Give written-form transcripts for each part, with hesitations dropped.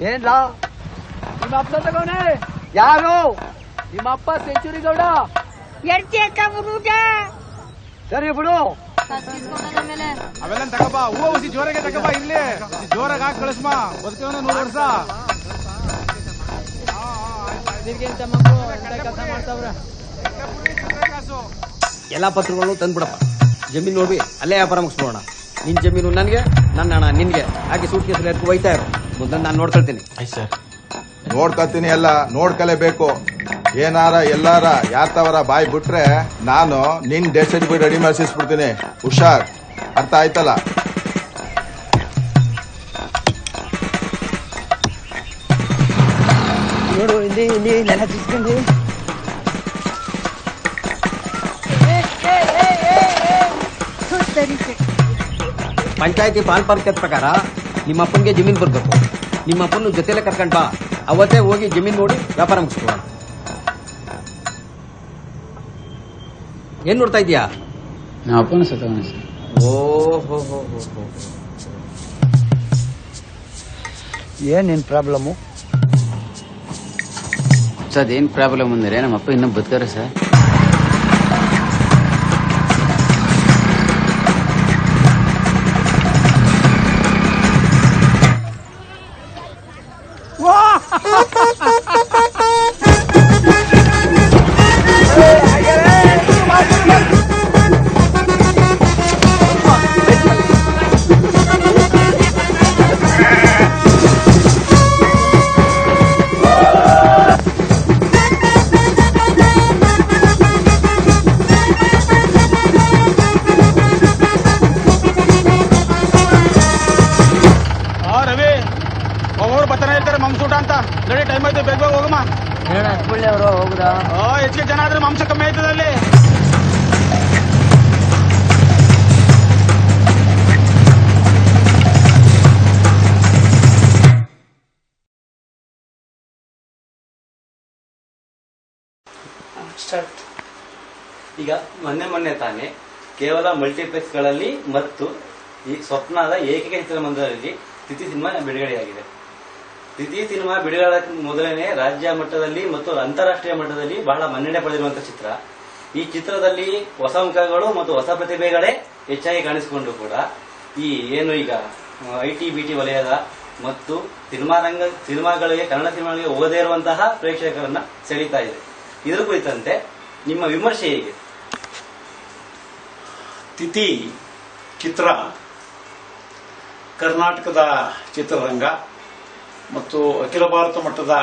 ಏನ್ಲ ನಿಮ್ಮ ಅಪ್ಪ ತಗೋನೆ ಯಾರು ನಿಮ್ಮ ಅಪ್ಪ ಸೆಂಚುರಿ ಗೌಡ ಸರಿ ಬಿಡು ಅವೆಲ್ಲ ತಗೋಬಾ ಹೂವು ಹುಸಿ ಜೋರಾಗೆ ತಗೋಬಾ ಇಲ್ಲಿ ಜೋರಾಗಿ ಹಾಕಿ ಕಳಿಸ್ಮ ಬದುಕವನ 100 ವರ್ಷ ಎಲ್ಲಾ ಪತ್ರಗಳನ್ನು ತಂದ್ಬಿಡಪ್ಪ ಜಮೀನು ನೋಡಿ ಅಲ್ಲೇ ವ್ಯಾಪಾರ ಮುಗಿಸ್ಬೋಣ ನಿನ್ ಜಮೀನು ನನ್ಗೆ ನನ್ನ ಹಣ ನಿನ್ಗೆ ಹಾಗೆ ಸೂಟ್ ಕೇಸಲ್ಲಿ ಎತ್ಕೊ ಒಯ್ತಾ ಇರು ಮುಂದೆ ನಾನು ನೋಡ್ಕೊಳ್ತೀನಿ ನೋಡ್ಕೊತೀನಿ ಎಲ್ಲ ನೋಡ್ಕಲೇಬೇಕು ಏನಾರ ಎಲ್ಲಾರ ಯಾತವರ ಬಾಯ್ ಬಿಟ್ರೆ ನಾನು ನಿನ್ ಡೆತ್ ಸರ್ಟಿಫಿಕೇಟ್ ರೆಡಿ ಮಾಡಿಸ್ಬಿಡ್ತೀನಿ ಹುಷಾರ್ ಅರ್ಥ ಆಯ್ತಲ್ಲ ನೋಡು ಇಲ್ಲಿ ನೆಲ ತಿಸ್ಕೊಂಡು ಪಂಚಾಯತಿ ಪಾಲ್ ಪಾರ್ಕದ ಪ್ರಕಾರ ನಿಮ್ಮ ಅಪ್ಪನಿಗೆ ಜಮೀನು ಬರ್ಬೇಕು ನಿಮ್ಮ ಅಪ್ಪನ ಜೊತೆಲೆ ಕರ್ಕೊಂಡ್ ಬಾ ಅವತ್ತೇ ಹೋಗಿ ಜಮೀನು ನೋಡಿ ವ್ಯಾಪಾರ ಮುಗಿಸ್ಕೊಳ್ಳೋಣ ಏನ್ ನೋಡ್ತಾ ಇದೀಯಾ ನಮ್ಮ ಅಪ್ಪನ ಸತ್ತವನೆ ಸರ್. ಓಹೋ ಏನ್ ನಿನ್ ಪ್ರಾಬ್ಲಮ್ಮು ಸರ್ ಅದೇನು ಪ್ರಾಬ್ಲಮ್ ಅಂದ್ರೆ ನಮ್ಮ ಅಪ್ಪ ಇನ್ನೂ ಬದುಕಾರೆ ಸರ್. ಮಾಂಸೂಟ ಅಂತ ನಡಿ ಟೈಮ್ ಆಯ್ತು ಬೇಗ ಹೋಗಮ್ಮ ಅವರು ಹೋಗುದಾ ಹೆಚ್ಚಿಗೆ ಜನ ಆದ್ರೆ ಮಾಂಸ ಕಮ್ಮಿ ಆಯ್ತದ ಅಲ್ಲಿ ಈಗ ಮೊನ್ನೆ ತಾನೇ ಕೇವಲ ಮಲ್ಟಿಪ್ಲೆಕ್ಸ್ಗಳಲ್ಲಿ ಮತ್ತು ಈ ಸ್ವಪ್ನದ ಏಕೈಕ ಚಿತ್ರಮಂದಿರದಲ್ಲಿ ತಿಥಿ ಸಿನಿಮಾ ಬಿಡುಗಡೆಯಾಗಿದೆ. ತಿಥಿ ಸಿನಿಮಾ ಬಿಡುಗಡೆ ಮೊದಲನೇ ರಾಜ್ಯ ಮಟ್ಟದಲ್ಲಿ ಮತ್ತು ಅಂತಾರಾಷ್ಟ್ರೀಯ ಮಟ್ಟದಲ್ಲಿ ಬಹಳ ಮನ್ನಣೆ ಪಡೆದಿರುವಂತಹ ಚಿತ್ರ. ಈ ಚಿತ್ರದಲ್ಲಿ ಹೊಸ ಮುಖಗಳು ಮತ್ತು ಹೊಸ ಪ್ರತಿಭೆಗಳೇ ಹೆಚ್ಚಾಗಿ ಕಾಣಿಸಿಕೊಂಡು ಕೂಡ ಈ ಏನು ಈಗ ಐಟಿ ಬಿಟಿ ವಲಯದ ಮತ್ತು ಸಿನಿಮಾಗಳಿಗೆ ಕನ್ನಡ ಸಿನಿಮಾಗಳಿಗೆ ಓದೇ ಇರುವಂತಹ ಪ್ರೇಕ್ಷಕರನ್ನ ಸೆಳೀತಾ ಇದೆ. ಇದರ ಕುರಿತಂತೆ ನಿಮ್ಮ ವಿಮರ್ಶೆ ಹೇಗೆ? ತಿಥಿ ಚಿತ್ರ ಕರ್ನಾಟಕದ ಚಿತ್ರರಂಗ ಮತ್ತು ಅಖಿಲ ಭಾರತ ಮಟ್ಟದ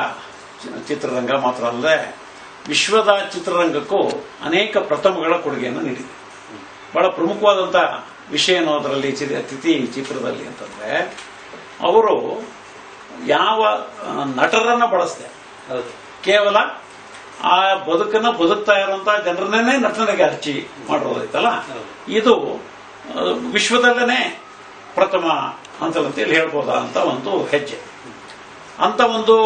ಚಿತ್ರರಂಗ ಮಾತ್ರ ಅಲ್ಲದೆ ವಿಶ್ವದ ಚಿತ್ರರಂಗಕ್ಕೂ ಅನೇಕ ಪ್ರಥಮಗಳ ಕೊಡುಗೆಯನ್ನು ನೀಡಿದೆ. ಬಹಳ ಪ್ರಮುಖವಾದಂಥ ವಿಷಯ ಏನು ಅದರಲ್ಲಿ ತಿಥಿ ಚಿತ್ರದಲ್ಲಿ ಅಂತಂದ್ರೆ ಅವರು ಯಾವ ನಟರನ್ನ ಬಳಸದೆ ಕೇವಲ ಆ ಬದುಕನ್ನ ಬದುಕ್ತಾ ಇರುವಂತಹ ಜನರನ್ನೇ ನಟನೆಗೆ ಹಚ್ಚಿ ಮಾಡಿರೋದೈತಲ್ಲ, ಇದು ವಿಶ್ವದಲ್ಲೇ ಪ್ರಥಮ ಅಂತೇಳಿ ಹೇಳ್ಬೋದಾ ಅಂತ ಒಂದು ಹೆಜ್ಜೆ. ಅಂತ ಒಂದು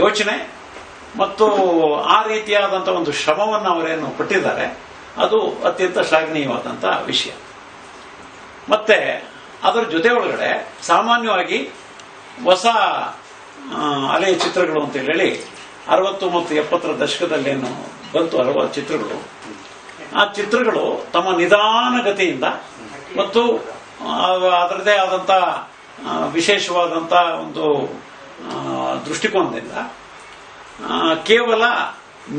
ಯೋಚನೆ ಮತ್ತು ಆ ರೀತಿಯಾದಂಥ ಒಂದು ಶ್ರಮವನ್ನು ಅವರೇನು ಪಟ್ಟಿದ್ದಾರೆ, ಅದು ಅತ್ಯಂತ ಶ್ಲಾಘನೀಯವಾದಂಥ ವಿಷಯ. ಮತ್ತೆ ಅದರ ಜೊತೆ ಒಳಗಡೆ ಸಾಮಾನ್ಯವಾಗಿ ಹೊಸ ಅಲೆಯ ಚಿತ್ರಗಳು ಅಂತ ಹೇಳಿ 60 ಮತ್ತು 70ರ ದಶಕದಲ್ಲೇನು ಬಂತು 60 ಚಿತ್ರಗಳು, ಆ ಚಿತ್ರಗಳು ತಮ್ಮ ನಿಧಾನಗತಿಯಿಂದ ಮತ್ತು ಅದರದೇ ಆದಂಥ ವಿಶೇಷವಾದಂಥ ಒಂದು ದೃಷ್ಟಿಕೋನದಿಂದ ಕೇವಲ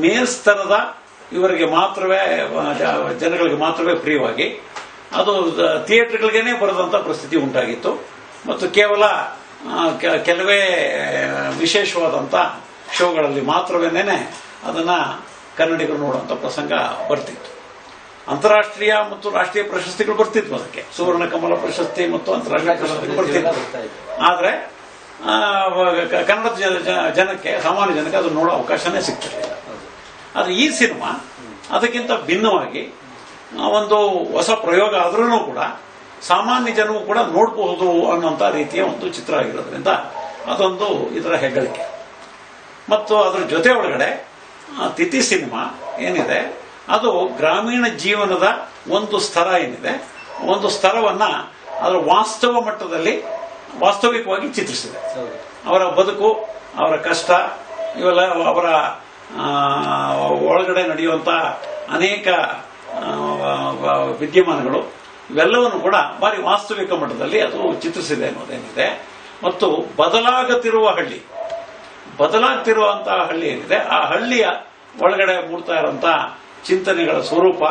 ಮೇಲ್ಸ್ತರದ ಇವರಿಗೆ ಮಾತ್ರವೇ ಜನಗಳಿಗೆ ಮಾತ್ರವೇ ಪ್ರಿಯವಾಗಿ ಅದು ಥಿಯೇಟರ್ಗಳಿಗೇನೆ ಬರದಂಥ ಪರಿಸ್ಥಿತಿ ಉಂಟಾಗಿತ್ತು. ಮತ್ತು ಕೇವಲ ಕೆಲವೇ ವಿಶೇಷವಾದಂಥ ಶೋಗಳಲ್ಲಿ ಮಾತ್ರವೇನೆ ಅದನ್ನ ಕನ್ನಡಿಗರು ನೋಡುವಂಥ ಪ್ರಸಂಗ ಬರ್ತಿತ್ತು. ಅಂತಾರಾಷ್ಟ್ರೀಯ ಮತ್ತು ರಾಷ್ಟ್ರೀಯ ಪ್ರಶಸ್ತಿಗಳು ಬರ್ತಿದ್ವು, ಅದಕ್ಕೆ ಸುವರ್ಣ ಕಮಲ ಪ್ರಶಸ್ತಿ ಮತ್ತು ಅಂತಾರಾಷ್ಟ್ರೀಯ ಪ್ರಶಸ್ತಿಗಳು ಬರ್ತಿದ್ವು. ಆದ್ರೆ ಕನ್ನಡದ ಜನಕ್ಕೆ, ಸಾಮಾನ್ಯ ಜನಕ್ಕೆ ಅದನ್ನು ನೋಡೋ ಅವಕಾಶನೇ ಸಿಗ್ತಿರಲಿಲ್ಲ. ಆದ್ರೆ ಈ ಸಿನಿಮಾ ಅದಕ್ಕಿಂತ ಭಿನ್ನವಾಗಿ ಒಂದು ಹೊಸ ಪ್ರಯೋಗ ಆದ್ರೂ ಕೂಡ ಸಾಮಾನ್ಯ ಜನವು ಕೂಡ ನೋಡಬಹುದು ಅನ್ನುವಂಥ ರೀತಿಯ ಒಂದು ಚಿತ್ರ ಆಗಿರೋದ್ರಿಂದ ಅದೊಂದು ಇದರ ಹೆಗ್ಗಳಿಕೆ. ಮತ್ತು ಅದರ ಜೊತೆ ಒಳಗಡೆ ತಿಥಿ ಸಿನಿಮಾ ಏನಿದೆ ಅದು ಗ್ರಾಮೀಣ ಜೀವನದ ಒಂದು ಸ್ತರ ಏನಿದೆ, ಒಂದು ಸ್ತರವನ್ನ ಅದರ ವಾಸ್ತವ ಮಟ್ಟದಲ್ಲಿ ವಾಸ್ತವಿಕವಾಗಿ ಚಿತ್ರಿಸಿದೆ. ಅವರ ಬದುಕು, ಅವರ ಕಷ್ಟ, ಇವೆಲ್ಲ ಅವರ ಒಳಗಡೆ ನಡೆಯುವಂತ ಅನೇಕ ವಿದ್ಯಮಾನಗಳು ಇವೆಲ್ಲವನ್ನು ಕೂಡ ಭಾರಿ ವಾಸ್ತವಿಕ ಮಟ್ಟದಲ್ಲಿ ಅದು ಚಿತ್ರಿಸಿದೆ ಅನ್ನೋದೇನಿದೆ. ಮತ್ತು ಬದಲಾಗ್ತಿರುವಂತಹ ಹಳ್ಳಿ ಏನಿದೆ, ಆ ಹಳ್ಳಿಯ ಒಳಗಡೆ ಮೂಡ್ತಾ ಇರುವಂತಹ ಚಿಂತನೆಗಳ ಸ್ವರೂಪ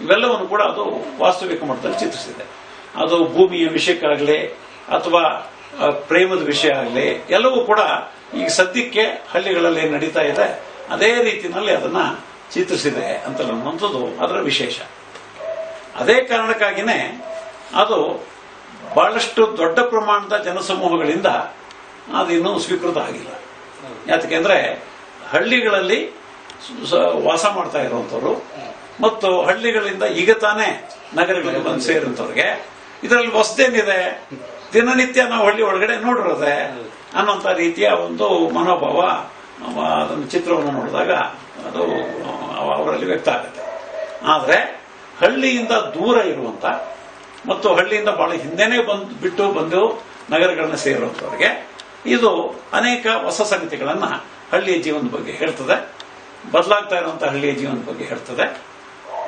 ಇವೆಲ್ಲವನ್ನು ಕೂಡ ಅದು ವಾಸ್ತವಿಕ ಮಟ್ಟದಲ್ಲಿ ಚಿತ್ರಿಸಿದೆ. ಅದು ಭೂಮಿಯ ವಿಷಯಕ್ಕಾಗಲಿ ಅಥವಾ ಪ್ರೇಮದ ವಿಷಯ ಆಗಲಿ ಎಲ್ಲವೂ ಕೂಡ ಈಗ ಸದ್ಯಕ್ಕೆ ಹಳ್ಳಿಗಳಲ್ಲಿ ನಡೀತಾ ಇದೆ, ಅದೇ ರೀತಿಯಲ್ಲಿ ಅದನ್ನ ಚಿತ್ರಿಸಿದೆ ಅಂತ ಅನ್ನುವಂಥದ್ದು ಅದರ ವಿಶೇಷ. ಅದೇ ಕಾರಣಕ್ಕಾಗಿನೇ ಅದು ಬಹಳಷ್ಟು ದೊಡ್ಡ ಪ್ರಮಾಣದ ಜನಸಮೂಹಗಳಿಂದ ಅದಿನ್ನೂ ಸ್ವೀಕೃತ ಆಗಿಲ್ಲ. ಯಾಕೆಂದ್ರೆ ಹಳ್ಳಿಗಳಲ್ಲಿ ವಾಸ ಮಾಡ್ತಾ ಇರುವಂತವ್ರು ಮತ್ತು ಹಳ್ಳಿಗಳಿಂದ ಈಗ ತಾನೇ ನಗರಗಳಿಗೆ ಬಂದು ಸೇರಿದಂಥವ್ರಿಗೆ ಇದರಲ್ಲಿ ಹೊಸದೇನಿದೆ, ದಿನನಿತ್ಯ ನಾವು ಹಳ್ಳಿ ಒಳಗಡೆ ನೋಡಿರೋದೆ ಅನ್ನೋಂಥ ರೀತಿಯ ಒಂದು ಮನೋಭಾವ ಅದನ್ನು ಚಿತ್ರವನ್ನು ನೋಡಿದಾಗ ಅದು ಅವರಲ್ಲಿ ವ್ಯಕ್ತ ಆಗುತ್ತೆ. ಆದರೆ ಹಳ್ಳಿಯಿಂದ ದೂರ ಇರುವಂತ ಮತ್ತು ಹಳ್ಳಿಯಿಂದ ಬಹಳ ಹಿಂದೆನೇ ಬಂದು ನಗರಗಳನ್ನ ಸೇರುವಂತವರಿಗೆ ಇದು ಅನೇಕ ಹೊಸ ಸಂಗತಿಗಳನ್ನ ಹಳ್ಳಿಯ ಜೀವನದ ಬಗ್ಗೆ ಹೇಳ್ತದೆ, ಬದಲಾಗ್ತಾ ಇರುವಂತಹ ಹಳ್ಳಿಯ ಜೀವನದ ಬಗ್ಗೆ ಹೇಳ್ತದೆ.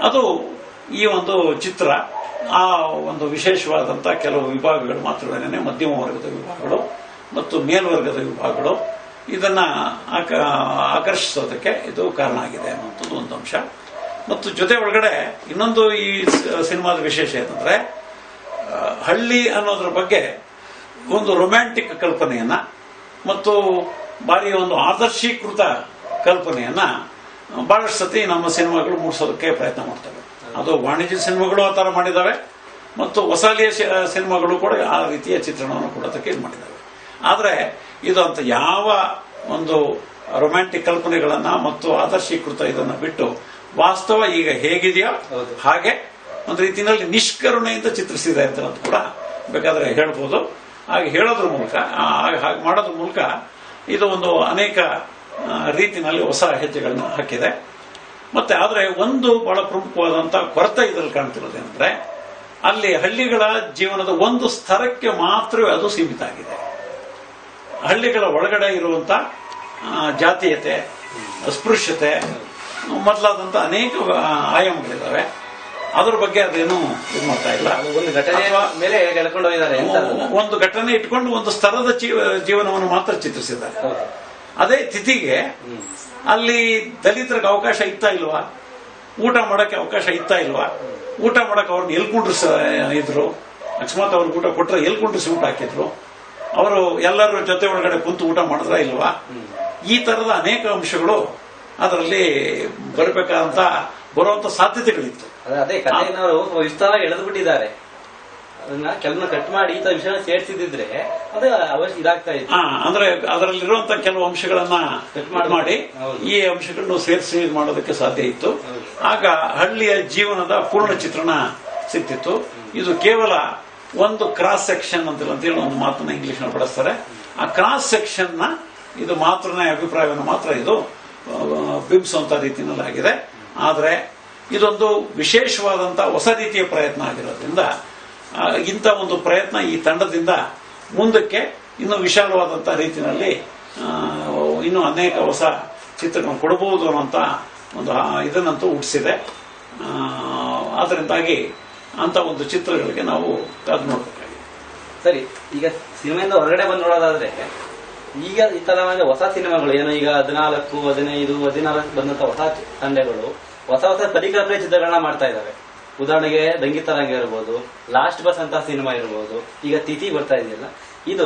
ಅದು ಈ ಒಂದು ಚಿತ್ರ ಆ ಒಂದು ವಿಶೇಷವಾದಂತಹ ಕೆಲವು ವಿಭಾಗಗಳು ಮಾತ್ರವೇನೆ, ಮಧ್ಯಮ ವರ್ಗದ ವಿಭಾಗಗಳು ಮತ್ತು ಮೇಲ್ವರ್ಗದ ವಿಭಾಗಗಳು ಇದನ್ನ ಆಕರ್ಷಿಸೋದಕ್ಕೆ ಇದು ಕಾರಣ ಆಗಿದೆ ಅನ್ನುವಂಥದ್ದು ಒಂದು ಅಂಶ. ಮತ್ತು ಜೊತೆ ಒಳಗಡೆ ಇನ್ನೊಂದು ಈ ಸಿನಿಮಾದ ವಿಶೇಷ ಏನಂದ್ರೆ, ಹಳ್ಳಿ ಅನ್ನೋದ್ರ ಬಗ್ಗೆ ಒಂದು ರೊಮ್ಯಾಂಟಿಕ್ ಕಲ್ಪನೆಯನ್ನ ಮತ್ತು ಭಾರಿ ಒಂದು ಆದರ್ಶೀಕೃತ ಕಲ್ಪನೆಯನ್ನ ಬಹಳಷ್ಟು ಸತಿ ನಮ್ಮ ಸಿನಿಮಾಗಳು ಮೂಡಿಸೋದಕ್ಕೆ ಪ್ರಯತ್ನ ಮಾಡ್ತವೆ. ಅದು ವಾಣಿಜ್ಯ ಸಿನಿಮಾಗಳು ಆ ತರ ಮಾಡಿದಾವೆ ಮತ್ತು ಹೊಸಲಿಯ ಸಿನಿಮಾಗಳು ಕೂಡ ಆ ರೀತಿಯ ಚಿತ್ರಣವನ್ನು ಕೊಡೋದಕ್ಕೆ ಇದು ಮಾಡಿದ್ದಾವೆ. ಆದ್ರೆ ಇದು ಅಂತ ಯಾವ ಒಂದು ರೊಮ್ಯಾಂಟಿಕ್ ಕಲ್ಪನೆಗಳನ್ನ ಮತ್ತು ಆದರ್ಶೀಕೃತ ಇದನ್ನ ಬಿಟ್ಟು ವಾಸ್ತವ ಈಗ ಹೇಗಿದೆಯೋ ಹಾಗೆ ಒಂದು ರೀತಿಯಲ್ಲಿ ನಿಷ್ಕರುಣೆಯಿಂದ ಚಿತ್ರಿಸಿದೆ ಅಂತ ಕೂಡ ಬೇಕಾದ್ರೆ ಹೇಳ್ಬೋದು. ಹಾಗೆ ಹೇಳೋದ್ರ ಮೂಲಕ, ಹಾಗೆ ಮಾಡೋದ್ರ ಮೂಲಕ ಇದು ಒಂದು ಅನೇಕ ರೀತಿಯಲ್ಲಿ ಹೊಸ ಹೆಜ್ಜೆಗಳನ್ನ ಹಾಕಿದೆ. ಮತ್ತೆ ಆದ್ರೆ ಒಂದು ಬಹಳ ಪ್ರಮುಖವಾದಂತಹ ಕೊರತೆ ಇದರಲ್ಲಿ ಕಾಣ್ತಿರೋದೇನೆಂದ್ರೆ, ಅಲ್ಲಿ ಹಳ್ಳಿಗಳ ಜೀವನದ ಒಂದು ಸ್ತರಕ್ಕೆ ಮಾತ್ರವೇ ಅದು ಸೀಮಿತ ಆಗಿದೆ. ಹಳ್ಳಿಗಳ ಒಳಗಡೆ ಇರುವಂತ ಜಾತೀಯತೆ, ಅಸ್ಪೃಶ್ಯತೆ ಮೊದಲಾದಂತ ಅನೇಕ ಆಯಾಮಗಳಿದ್ದಾವೆ. ಅದ್ರ ಬಗ್ಗೆ ಅದೇನು ಇದು ಮಾಡ್ತಾ ಇಲ್ಲ. ಒಂದು ಘಟನೆ ಮೇಲೆ ಎಳ್ಕೊಂಡು ಹೋಗಿದ್ದಾರೆ, ಒಂದು ಘಟನೆ ಇಟ್ಕೊಂಡು ಒಂದು ಸ್ತರದ ಜೀವನವನ್ನು ಮಾತ್ರ ಚಿತ್ರಿಸಿದ್ದಾರೆ. ಅದೇ ತಿಥಿಗೆ ಅಲ್ಲಿ ದಲಿತರಿಗೆ ಅವಕಾಶ ಇತ್ತಾ ಇಲ್ವಾ, ಊಟ ಮಾಡಕ್ಕೆ ಅವಕಾಶ ಇತ್ತಾ ಇಲ್ವಾ, ಊಟ ಮಾಡಕ್ಕೆ ಅವ್ರನ್ನ ಎಲ್ಲಿ ಕುಂಡ್ರಿಸಿದ್ರು, ಅಕಸ್ಮಾತ್ ಅವ್ರಿಗೆ ಊಟ ಕೊಟ್ರೆ ಎಲ್ಲಿ ಕುಂಡ್ರಿಸಿ ಊಟ ಹಾಕಿದ್ರು, ಅವರು ಎಲ್ಲರೂ ಜೊತೆ ಒಳಗಡೆ ಕುಂತು ಊಟ ಮಾಡಿದ್ರ ಇಲ್ವಾ, ಈ ತರದ ಅನೇಕ ಅಂಶಗಳು ಅದರಲ್ಲಿ ಬರುವಂತ ಸಾಧ್ಯತೆಗಳಿತ್ತು. ಅದೇ ಕಥೆಯವರು ವಿಸ್ತಾರವಾಗಿ ಎಳೆದು ಬಿಟ್ಟಿದ್ದಾರೆ. ಅದನ್ನ ಕೆಲವನ್ನ ಕಟ್ ಮಾಡಿ ಈ ತರ ವಿಷಯ ಸೇರಿಸಿದ್ರೆ ಅದು ಅವಶ್ಯ ಇದಾಗ್ತಾ ಇತ್ತು. ಅಂದ್ರೆ ಅದರಲ್ಲಿರುವಂತ ಕೆಲವು ಅಂಶಗಳನ್ನ ಕಟ್ ಮಾಡಿ ಈ ಅಂಶಗಳನ್ನು ಸೇರಿಸಿ ಮಾಡೋದಕ್ಕೆ ಸಾಧ್ಯ ಇತ್ತು. ಆಗ ಹಳ್ಳಿಯ ಜೀವನದ ಪೂರ್ಣ ಚಿತ್ರಣ ಸಿಗ್ತಿತ್ತು. ಇದು ಕೇವಲ ಒಂದು ಕ್ರಾಸ್ ಸೆಕ್ಷನ್ ಅಂತೇಳಿ ಒಂದು ಮಾತನ್ನ ಇಂಗ್ಲಿಷ್ ನಲ್ಲಿ ಬಳಸ್ತಾರೆ. ಆ ಕ್ರಾಸ್ ಸೆಕ್ಷನ್ ನ ಇದು ಮಾತ್ರನೇ ಅಭಿಪ್ರಾಯವನ್ನು ಮಾತ್ರ ಇದು ಬಿಂಬಿಸುವಂತ ರೀತಿಯಲ್ಲಿ ಆಗಿದೆ. ಆದ್ರೆ ಇದೊಂದು ವಿಶೇಷವಾದಂತಹ ಹೊಸ ರೀತಿಯ ಪ್ರಯತ್ನ ಆಗಿರೋದ್ರಿಂದ ಇಂಥ ಒಂದು ಪ್ರಯತ್ನ ಈ ತಂಡದಿಂದ ಮುಂದಕ್ಕೆ ಇನ್ನು ವಿಶಾಲವಾದಂತಹ ರೀತಿಯಲ್ಲಿ ಇನ್ನು ಅನೇಕ ಹೊಸ ಚಿತ್ರಗಳನ್ನು ಕೊಡಬಹುದು ಅನ್ನೋಂತ ಒಂದು ಇದನ್ನಂತೂ ಹುಟ್ಟಿಸಿದೆ. ಆದ್ದರಿಂದಾಗಿ ಅಂತ ಒಂದು ಚಿತ್ರಗಳಿಗೆ ನಾವು ಕಾದು ನೋಡಬೇಕಾಗಿದೆ. ಸರಿ, ಈಗ ಸಿನಿಮಾಯಿಂದ ಹೊರಗಡೆ ಬಂದು ನೋಡೋದಾದ್ರೆ ಈಗ ಈ ತರ ಹೊಸ ಸಿನಿಮಾಗಳು ಏನೋ ಈಗ 14, 15, 16 ಬಂದಂತ ಹೊಸ ತಂಡಗಳು ಹೊಸ ಹೊಸ ಪರಿಕಲ್ಪನೆ ಚಿತ್ರಗಳನ್ನ ಮಾಡ್ತಾ ಇದಾವೆ. ಉದಾಹರಣೆಗೆ ದಂಗಿತರಂಗ ಇರ್ಬೋದು, ಲಾಸ್ಟ್ ಬಸ್ ಅಂತ ಸಿನಿಮಾ ಇರ್ಬೋದು, ಈಗ ತಿಥಿ ಬರ್ತಾ ಇದೆಯಲ್ಲ, ಇದು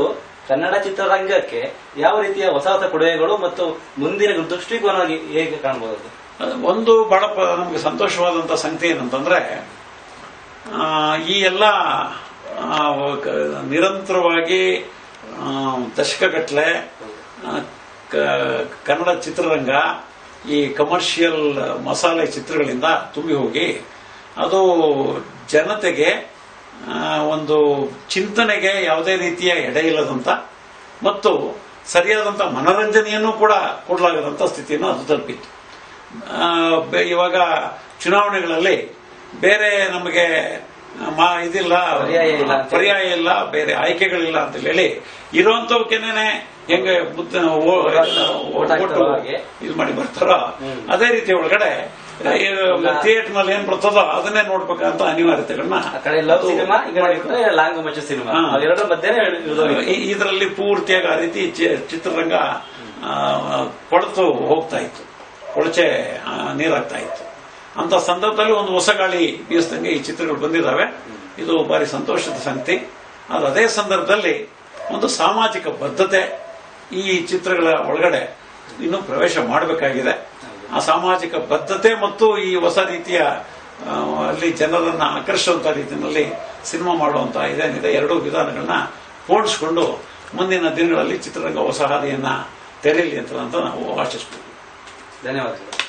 ಕನ್ನಡ ಚಿತ್ರರಂಗಕ್ಕೆ ಯಾವ ರೀತಿಯ ಹೊಸ ಹೊಸ ಕೊಡುಗೆಗಳು ಮತ್ತು ಮುಂದಿನ ದೃಷ್ಟಿಕೋನವಾಗಿ ಹೇಗೆ ಕಾಣಬಹುದು? ಒಂದು ಬಹಳ ನಮಗೆ ಸಂತೋಷವಾದಂತಹ ಸಂಗತಿ ಏನಂತಂದ್ರೆ, ಈ ಎಲ್ಲ ನಿರಂತರವಾಗಿ ದಶಕಗಟ್ಟಲೆ ಕನ್ನಡ ಚಿತ್ರರಂಗ ಈ ಕಮರ್ಷಿಯಲ್ ಮಸಾಲೆ ಚಿತ್ರಗಳಿಂದ ತುಂಬಿ ಹೋಗಿ ಅದು ಜನತೆಗೆ ಒಂದು ಚಿಂತನೆಗೆ ಯಾವುದೇ ರೀತಿಯ ಎಡೆ ಇಲ್ಲದಂತ ಮತ್ತು ಸರಿಯಾದಂತ ಮನರಂಜನೆಯನ್ನು ಕೂಡ ಕೊಡಲಾಗದಂತ ಸ್ಥಿತಿಯನ್ನು ಅದು ತಲುಪಿತ್ತು. ಇವಾಗ ಚುನಾವಣೆಗಳಲ್ಲಿ ಬೇರೆ ನಮಗೆ ಇದಿಲ್ಲ, ಪರ್ಯಾಯ ಇಲ್ಲ, ಬೇರೆ ಆಯ್ಕೆಗಳಿಲ್ಲ ಅಂತ ಹೇಳಿ ಇರುವಂತವಕ್ಕೇನೆ ಹೆಂಗೆ ಒಟ್ಟು ಇದು ಮಾಡಿ ಬರ್ತಾರೋ ಅದೇ ರೀತಿ ಒಳಗಡೆ ಥಿಯೇಟರ್ ನಲ್ಲಿ ಏನ್ ಬರ್ತದೋ ಅದನ್ನೇ ನೋಡ್ಬೇಕಂತ ಅನಿವಾರ್ಯತೆಗಳನ್ನ ಇದರಲ್ಲಿ ಪೂರ್ತಿಯಾಗಿ ಆ ರೀತಿ ಚಿತ್ರರಂಗ ಕೊಳತು ಹೋಗ್ತಾ ಇತ್ತು, ಕೊಳಚೆ ನೀರಾಗ್ತಾ ಇತ್ತು. ಅಂತ ಸಂದರ್ಭದಲ್ಲಿ ಒಂದು ಹೊಸ ಗಾಳಿ ಬೀಸ್ದಂಗೆ ಈ ಚಿತ್ರಗಳು ಬಂದಿದ್ದಾವೆ. ಇದು ಭಾರಿ ಸಂತೋಷದ ಸಂಗತಿ. ಆದ್ರೆ ಅದೇ ಸಂದರ್ಭದಲ್ಲಿ ಒಂದು ಸಾಮಾಜಿಕ ಬದ್ಧತೆ ಈ ಚಿತ್ರಗಳ ಒಳಗಡೆ ಇನ್ನೂ ಪ್ರವೇಶ ಮಾಡಬೇಕಾಗಿದೆ. ಆ ಸಾಮಾಜಿಕ ಬದ್ಧತೆ ಮತ್ತು ಈ ಹೊಸ ರೀತಿಯ ಅಲ್ಲಿ ಜನರನ್ನ ಆಕರ್ಷಿಸುವಂತ ರೀತಿಯಲ್ಲಿ ಸಿನಿಮಾ ಮಾಡುವಂತ ಇದೇನಿದೆ, ಎರಡೂ ವಿಧಾನಗಳನ್ನ ಪೋಣಿಸಿಕೊಂಡು ಮುಂದಿನ ದಿನಗಳಲ್ಲಿ ಚಿತ್ರರಂಗ ಹೊಸ ಹಾದಿಯನ್ನ ತೆರೆಯಲಿ ಅಂತ ನಾವು ಆಶಿಸ್ತೀವಿ. ಧನ್ಯವಾದಗಳು.